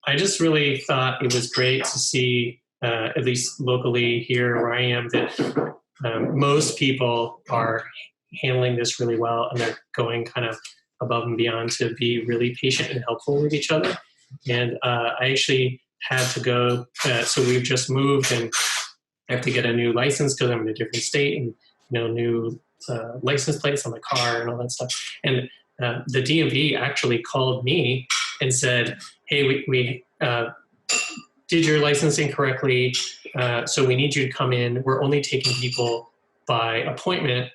I just really thought it was great to see, at least locally here where I am, that most people are handling this really well, and they're going kind of above and beyond to be really patient and helpful with each other. And I actually had to go, so we've just moved, and I have to get a new license because I'm in a different state, and new license plates on my car and all that stuff. And the DMV actually called me and said, hey, we did your license incorrectly, so we need you to come in. We're only taking people by appointment,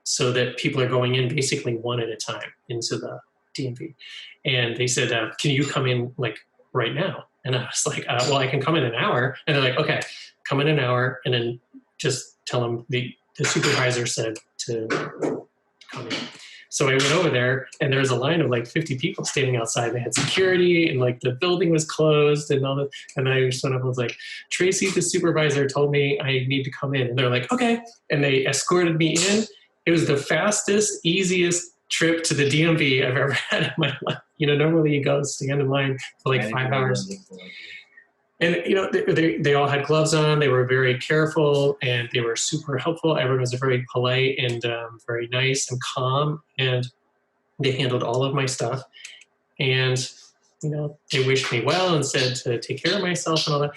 so that people are going in basically one at a time into the DMV. And they said, can you come in like right now? And I was like, well, I can come in an hour. And they're like, okay, come in an hour, and then just tell them the supervisor said to come in. So I went over there, and there was a line of like 50 people standing outside. They had security, and like the building was closed and all that. And I just went up and was like, Tracy, the supervisor, told me I need to come in. And they're like, okay. And they escorted me in. It was the fastest, easiest trip to the DMV I've ever had in my life. Normally you go stand in line for like 5 hours. And, they all had gloves on. They were very careful, and they were super helpful. Everyone was very polite and very nice and calm. And they handled all of my stuff. And, they wished me well and said to take care of myself and all that.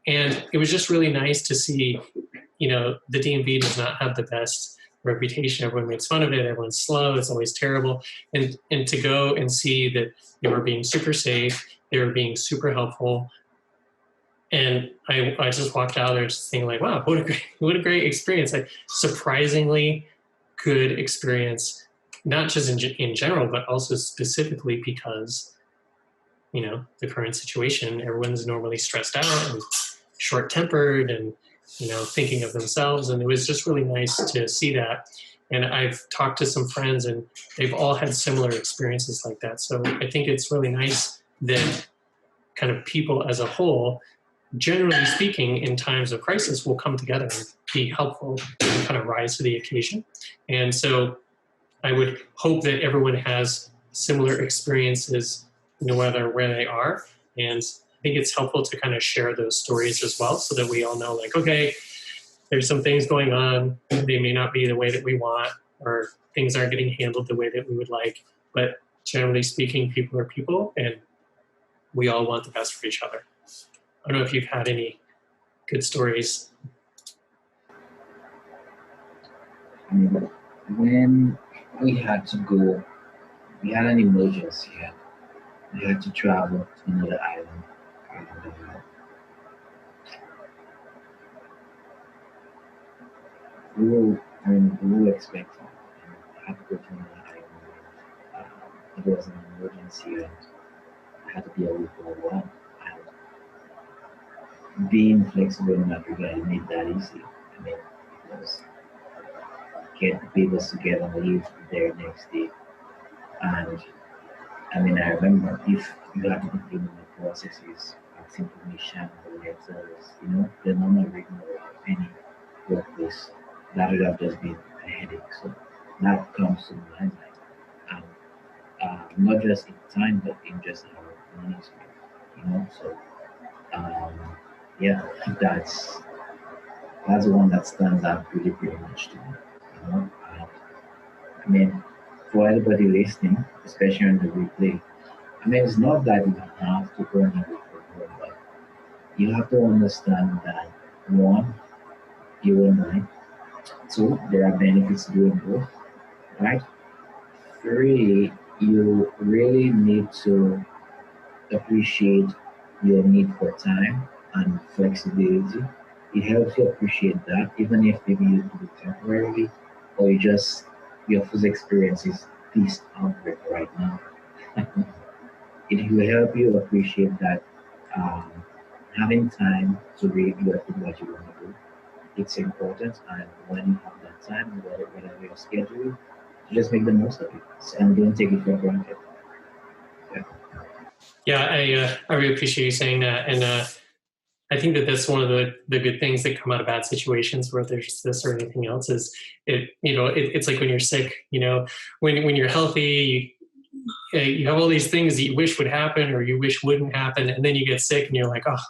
And it was just really nice to see, the DMV does not have the best reputation. Everyone makes fun of it. Everyone's slow. It's always terrible. And to go and see that they were being super safe, they were being super helpful. And I just walked out there just thinking like, wow, what a great experience. Like surprisingly good experience, not just in general, but also specifically because, the current situation, everyone's normally stressed out and short-tempered and, thinking of themselves. And it was just really nice to see that. And I've talked to some friends, and they've all had similar experiences like that. So I think it's really nice that kind of people as a whole, generally speaking, in times of crisis, will come together and be helpful and kind of rise to the occasion. And so I would hope that everyone has similar experiences, no matter where they are. And I think it's helpful to kind of share those stories as well, so that we all know, like, okay, there's some things going on. They may not be the way that we want, or things aren't getting handled the way that we would like. But generally speaking, people are people, and we all want the best for each other. I don't know if you've had any good stories. When we had to go, we had an emergency. We had to travel to another island. And, we were expecting. I had to go to another island. It was an emergency, and I had to be away for a while. Being flexible in that regard made that easy. It was get the papers together and leave there next day. And I remember if you had to complete the processes, fax information, the letters, the normal rigmarole of any workplace, that would have just been a headache. So that comes to mind, and not just in time, but in just our money spent, So that's the one that stands out pretty much to me. And, for everybody listening, especially on the replay, it's not that you have to go and work from home, but you have to understand that one, you will mind. Two, there are benefits doing both, right? Three, you really need to appreciate your need for time and flexibility. It helps you appreciate that, even if maybe you do it temporarily, or your first experience is this outbreak right now. It will help you appreciate that having time to really do what you want to do, it's important. And when you have that time, whatever your schedule, just make the most of it and don't take it for granted. Yeah, I really appreciate you saying that. And I think that that's one of the good things that come out of bad situations, where there's this or anything else, is it's like when you're sick, when you're healthy, you have all these things that you wish would happen or you wish wouldn't happen, and then you get sick and you're like, oh,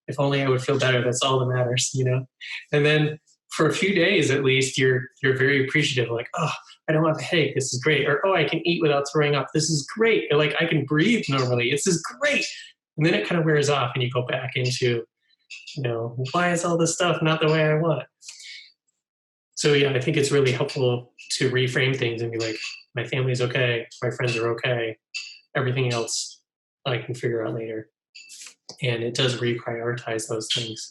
if only I would feel better. That's all that matters, you know? And then for a few days at least, you're very appreciative, like, oh, I don't have a headache. This is great. Or, oh, I can eat without throwing up. This is great. Or, like, I can breathe normally. This is great. And then it kind of wears off and you go back into, you know, why is all this stuff not the way I want? So yeah, I think it's really helpful to reframe things and be like, my family's okay. My friends are okay. Everything else I can figure out later. And it does reprioritize those things.